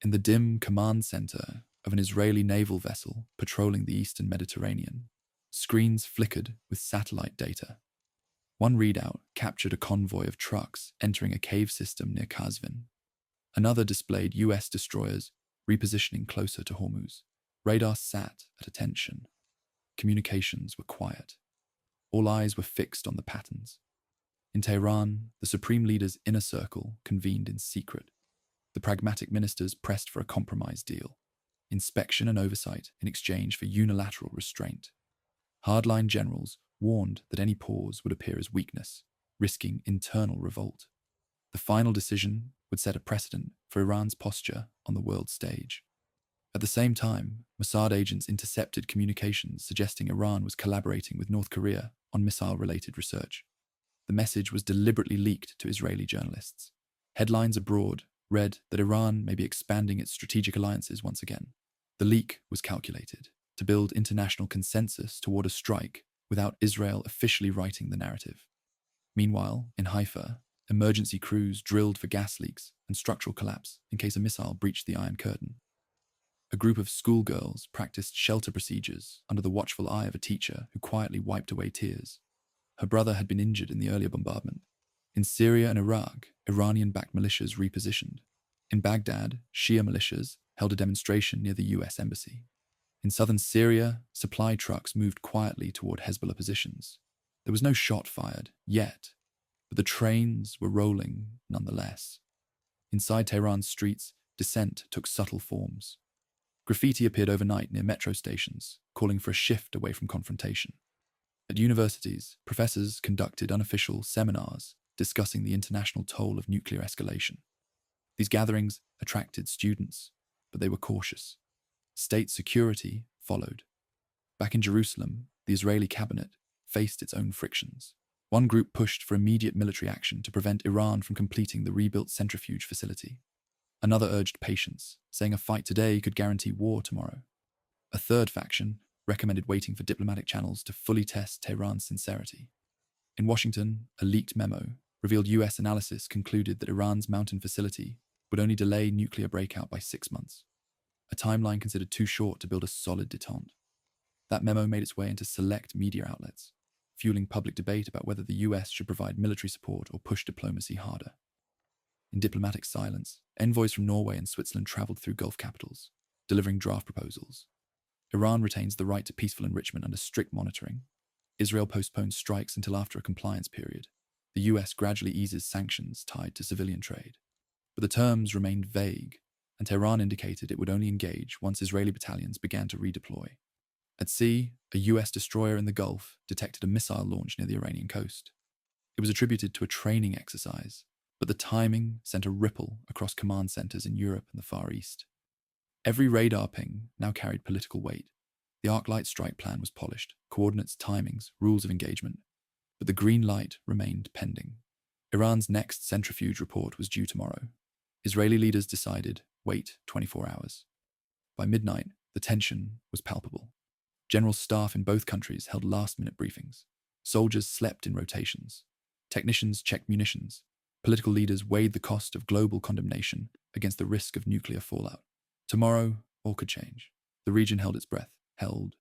In the dim command center of an Israeli naval vessel patrolling the eastern Mediterranean, screens flickered with satellite data. One readout captured a convoy of trucks entering a cave system near Qazvin. Another displayed US destroyers repositioning closer to Hormuz. Radar sat at attention. Communications were quiet. All eyes were fixed on the patterns. In Tehran, the supreme leader's inner circle convened in secret. The pragmatic ministers pressed for a compromise deal, inspection and oversight in exchange for unilateral restraint. Hardline generals warned that any pause would appear as weakness, risking internal revolt. The final decision would set a precedent for Iran's posture on the world stage. At the same time, Mossad agents intercepted communications suggesting Iran was collaborating with North Korea on missile-related research. The message was deliberately leaked to Israeli journalists. Headlines abroad read that Iran may be expanding its strategic alliances once again. The leak was calculated to build international consensus toward a strike without Israel officially writing the narrative. Meanwhile, in Haifa, emergency crews drilled for gas leaks and structural collapse in case a missile breached the Iron Curtain. A group of schoolgirls practiced shelter procedures under the watchful eye of a teacher who quietly wiped away tears. Her brother had been injured in the earlier bombardment. In Syria and Iraq, Iranian-backed militias repositioned. In Baghdad, Shia militias held a demonstration near the US embassy. In southern Syria, supply trucks moved quietly toward Hezbollah positions. There was no shot fired, yet, but the trains were rolling nonetheless. Inside Tehran's streets, dissent took subtle forms. Graffiti appeared overnight near metro stations, calling for a shift away from confrontation. At universities, professors conducted unofficial seminars discussing the international toll of nuclear escalation. These gatherings attracted students, but they were cautious. State security followed. Back in Jerusalem, the Israeli cabinet faced its own frictions. One group pushed for immediate military action to prevent Iran from completing the rebuilt centrifuge facility. Another urged patience, saying a fight today could guarantee war tomorrow. A third faction recommended waiting for diplomatic channels to fully test Tehran's sincerity. In Washington, a leaked memo revealed US analysis concluded that Iran's mountain facility would only delay nuclear breakout by 6 months, a timeline considered too short to build a solid détente. That memo made its way into select media outlets, fueling public debate about whether the US should provide military support or push diplomacy harder. In diplomatic silence, envoys from Norway and Switzerland traveled through Gulf capitals, delivering draft proposals. Iran retains the right to peaceful enrichment under strict monitoring. Israel postpones strikes until after a compliance period. The US gradually eases sanctions tied to civilian trade. But the terms remained vague, and Tehran indicated it would only engage once Israeli battalions began to redeploy. At sea, a US destroyer in the Gulf detected a missile launch near the Iranian coast. It was attributed to a training exercise, but the timing sent a ripple across command centers in Europe and the Far East. Every radar ping now carried political weight. The arc-light strike plan was polished, coordinates, timings, rules of engagement, but the green light remained pending. Iran's next centrifuge report was due tomorrow. Israeli leaders decided, wait 24 hours. By midnight, the tension was palpable. General staff in both countries held last-minute briefings. Soldiers slept in rotations. Technicians checked munitions. Political leaders weighed the cost of global condemnation against the risk of nuclear fallout. Tomorrow, all could change. The region held its breath, held